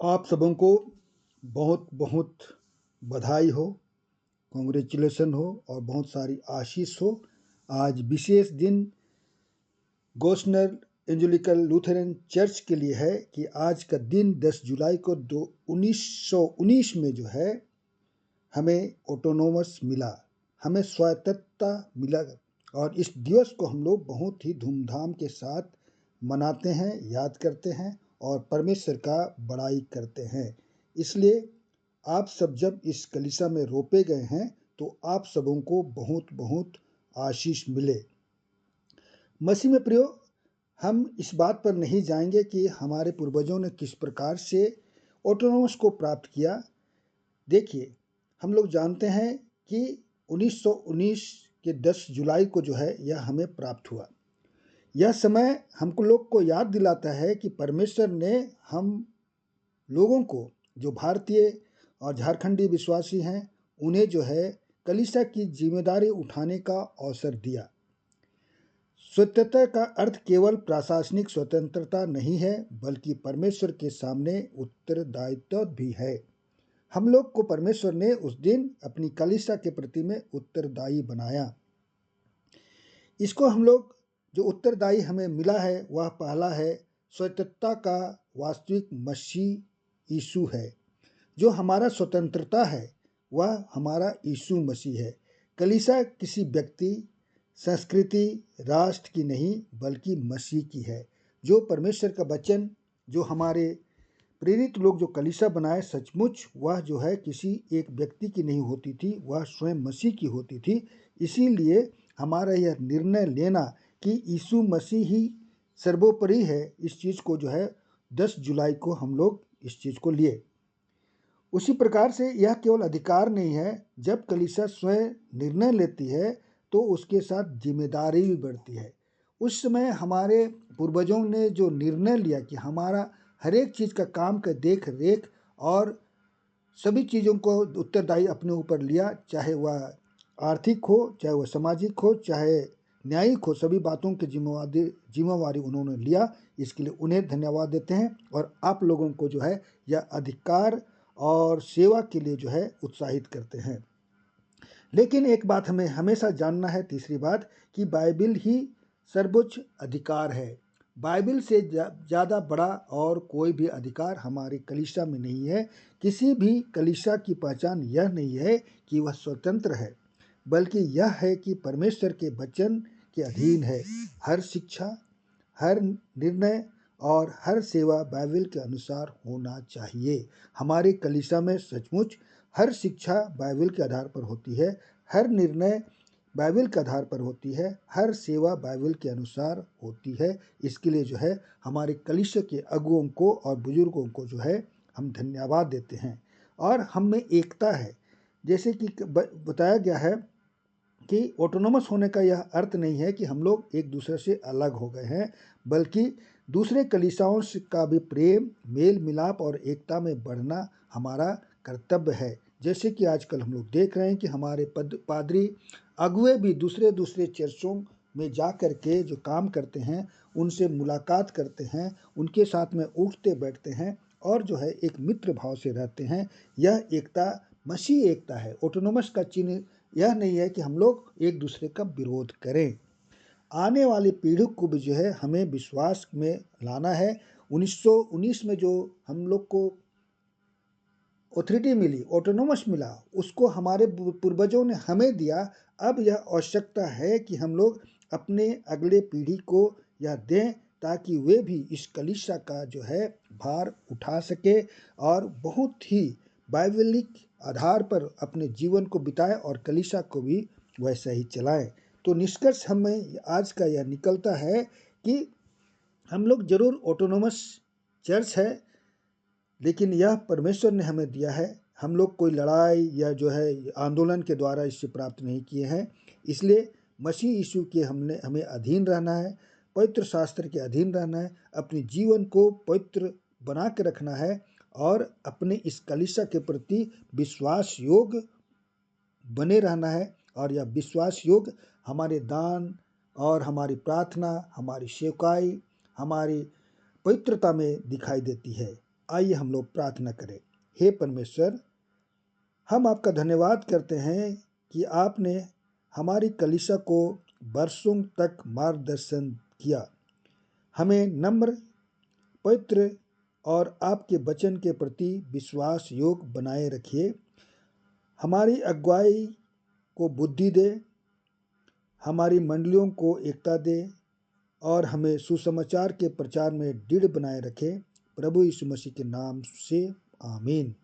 आप सबों को बहुत बहुत बधाई हो, कांग्रेचुलेसन हो और बहुत सारी आशीष हो। आज विशेष दिन गोस्नर एंजेलिकल लूथरन चर्च के लिए है कि आज का दिन 10 जुलाई को 1919 में जो है हमें ऑटोनोमस मिला, हमें स्वायत्तता मिला। और इस दिवस को हम लोग बहुत ही धूमधाम के साथ मनाते हैं, याद करते हैं और परमेश्वर का बड़ाई करते हैं। इसलिए आप सब जब इस कलीसिया में रोपे गए हैं तो आप सबों को बहुत बहुत आशीष मिले। मसीह में प्रियो, हम इस बात पर नहीं जाएंगे कि हमारे पूर्वजों ने किस प्रकार से ऑटोनोमस को प्राप्त किया। देखिए, हम लोग जानते हैं कि 1919 के 10 जुलाई को जो है यह हमें प्राप्त हुआ। यह समय हमको लोग को याद दिलाता है कि परमेश्वर ने हम लोगों को, जो भारतीय और झारखंडी विश्वासी हैं, उन्हें जो है कलीसिया की जिम्मेदारी उठाने का अवसर दिया। स्वतंत्रता का अर्थ केवल प्रशासनिक स्वतंत्रता नहीं है, बल्कि परमेश्वर के सामने उत्तरदायित्व भी है। हम लोग को परमेश्वर ने उस दिन अपनी कलीसिया के प्रति में उत्तरदायी बनाया। इसको हम लोग जो उत्तरदायी हमें मिला है वह पहला है, स्वतंत्रता का वास्तविक मसीह यीशु है। जो हमारा स्वतंत्रता है वह हमारा यीशु मसीह है। कलीसिया किसी व्यक्ति, संस्कृति, राष्ट्र की नहीं बल्कि मसीह की है। जो परमेश्वर का वचन, जो हमारे प्रेरित लोग जो कलीसिया बनाए, सचमुच वह जो है किसी एक व्यक्ति की नहीं होती थी, वह स्वयं मसीह की होती थी। इसीलिए हमारा यह निर्णय लेना कि यीशु मसीह ही सर्वोपरि है, इस चीज़ को जो है 10 जुलाई को हम लोग इस चीज़ को लिए। उसी प्रकार से यह केवल अधिकार नहीं है, जब कलीसिया स्वयं निर्णय लेती है तो उसके साथ जिम्मेदारी भी बढ़ती है। उस समय हमारे पूर्वजों ने जो निर्णय लिया कि हमारा हर एक चीज़ का काम का देख रेख और सभी चीज़ों को उत्तरदायी अपने ऊपर लिया, चाहे वह आर्थिक हो, चाहे वह सामाजिक हो, चाहे न्यायिक हो, सभी बातों की जिम्मेवारी उन्होंने लिया। इसके लिए उन्हें धन्यवाद देते हैं और आप लोगों को जो है यह अधिकार और सेवा के लिए जो है उत्साहित करते हैं। लेकिन एक बात हमें हमेशा जानना है, तीसरी बात, कि बाइबिल ही सर्वोच्च अधिकार है। बाइबिल से ज़्यादा बड़ा और कोई भी अधिकार हमारे कलीसिया में नहीं है। किसी भी कलीसिया की पहचान यह नहीं है कि वह स्वतंत्र है, बल्कि यह है कि परमेश्वर के वचन के अधीन है। हर शिक्षा, हर निर्णय और हर सेवा बाइबिल के अनुसार होना चाहिए। हमारे कलीसिया में सचमुच हर शिक्षा बाइबिल के आधार पर होती है, हर निर्णय बाइबिल के आधार पर होती है, हर सेवा बाइबिल के अनुसार होती है। इसके लिए जो है हमारे कलीसिया के अगुओं को और बुजुर्गों को जो है हम धन्यवाद देते हैं। और हम में एकता है, जैसे कि बताया गया है कि ऑटोनोमस होने का यह अर्थ नहीं है कि हम लोग एक दूसरे से अलग हो गए हैं, बल्कि दूसरे कलीसियाओं का भी प्रेम, मेल मिलाप और एकता में बढ़ना हमारा कर्तव्य है। जैसे कि आजकल हम लोग देख रहे हैं कि हमारे पादरी अगुए भी दूसरे दूसरे चर्चों में जा कर के जो काम करते हैं, उनसे मुलाकात करते हैं, उनके साथ में उठते बैठते हैं और जो है एक मित्र भाव से रहते हैं। यह एकता मसीह एकता है। ऑटोनोमस का चिन्ह यह नहीं है कि हम लोग एक दूसरे का विरोध करें। आने वाली पीढ़ी को भी जो है हमें विश्वास में लाना है। 1919 में जो हम लोग को ऑथोरिटी मिली, ऑटोनोमस मिला, उसको हमारे पूर्वजों ने हमें दिया। अब यह आवश्यकता है कि हम लोग अपने अगले पीढ़ी को यह दें, ताकि वे भी इस कलीसिया का जो है भार उठा सके और बहुत ही बाइबलिक आधार पर अपने जीवन को बिताएं और कलीसिया को भी वैसा ही चलाएं। तो निष्कर्ष हमें आज का यह निकलता है कि हम लोग जरूर ऑटोनोमस चर्च है, लेकिन यह परमेश्वर ने हमें दिया है। हम लोग कोई लड़ाई या जो है आंदोलन के द्वारा इससे प्राप्त नहीं किए हैं। इसलिए मसीह यीशु के हमें अधीन रहना है, पवित्र शास्त्र के अधीन रहना है, अपने जीवन को पवित्र बना के रखना है और अपने इस कलीसिया के प्रति विश्वास योग्य बने रहना है। और यह विश्वास योग्य हमारे दान और हमारी प्रार्थना, हमारी सेवकाई, हमारी पवित्रता में दिखाई देती है। आइए हम लोग प्रार्थना करें। हे परमेश्वर, हम आपका धन्यवाद करते हैं कि आपने हमारी कलीसिया को वर्षों तक मार्गदर्शन किया। हमें नम्र, पवित्र और आपके वचन के प्रति विश्वास योग बनाए रखिए। हमारी अगुवाई को बुद्धि दे, हमारी मंडलियों को एकता दे और हमें सुसमाचार के प्रचार में दृढ़ बनाए रखे। प्रभु यीशु मसीह के नाम से आमीन।